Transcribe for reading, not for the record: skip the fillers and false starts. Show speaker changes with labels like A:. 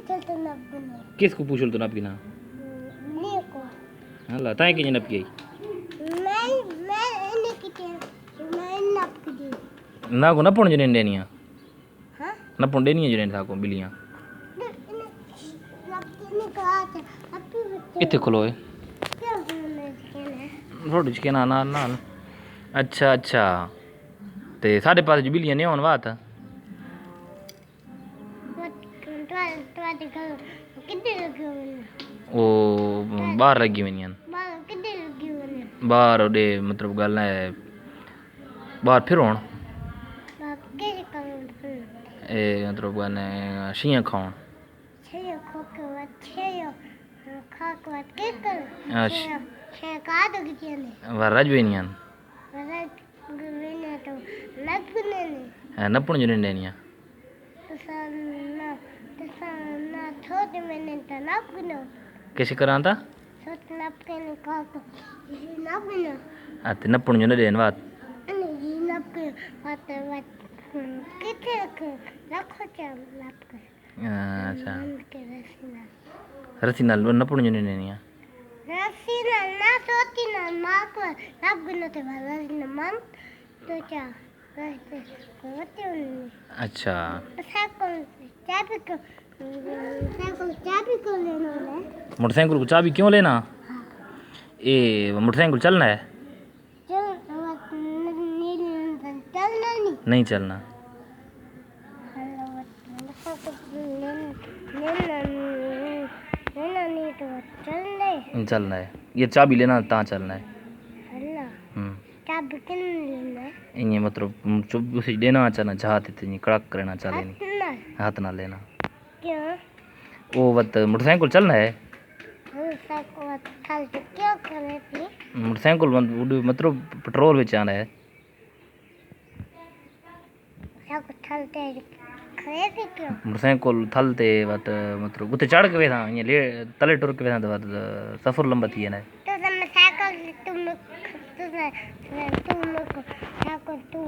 A: चलते ना बिना
B: किसको पूछल तो नप गिना
A: लिए को
B: हला ताई के नप गई
A: मैं इन्हें किते मैं नप दी
B: ना को नपुण जने देनिया
A: हां
B: नपुण देनिया जने था को बिलियां
A: नप के कहा था अब
B: इथे खुलो है
A: क्या होने
B: रोड के ना ना ना अच्छा अच्छा ते साढ़े पास जी बिलियां नहीं होन बात
A: कितने लगे हुए
B: ओ बाहर लगी हुई हैं
A: बाल कितने लगे हुए
B: बाहर ओडे मतलब गल है बाहर फिर होन
A: बाप के करो
B: ए मतलब गने शियां खान
A: छे खोके अच्छे खा के के कर
B: अच्छा
A: छे का दो कितने
B: वर रजवेनियां
A: वरना गुने तो लगने नहीं
B: नपुण जने देनिया
A: तो ना छोटे मैंने तो ना गुनो
B: कैसे करांता
A: छोटे ना के कहा तो ना गुनो
B: आते नपुण जने देन बात
A: नहीं ना के बात कितने रखो चल लाप कर
B: अच्छा
A: के रसीना
B: रसीना नपुण जने देनिया
A: रसीना ना सोती ना माँ को ना गुनो तो रसीना मन तो क्या रहते होते उन्हें
B: अच्छा
A: चाबी को लेना है
B: मोटरसाइकिल को चाबी क्यों लेना ए मोटरसाइकिल चलना है
A: चलना
B: नहीं चलना
A: नहीं तो
B: चलना है ये चाबी लेना ता चलना है
A: चाबी किन लेना है
B: इन्हें मतलब चुप उसे देना चलना चाहते थे कड़क करना चले नहीं हाथ ना लेना
A: क्यों
B: वो वत मोटरसाइकिल चलना है
A: क्या करे थी
B: मोटरसाइकिल मतलब पेट्रोल में आना है मोटरसाइकिल थलते वत मतलब उते चढ़ के वेदा ये ले तले टुर के वेदा वत सफर लंबा थी है
A: तो साइकिल तुम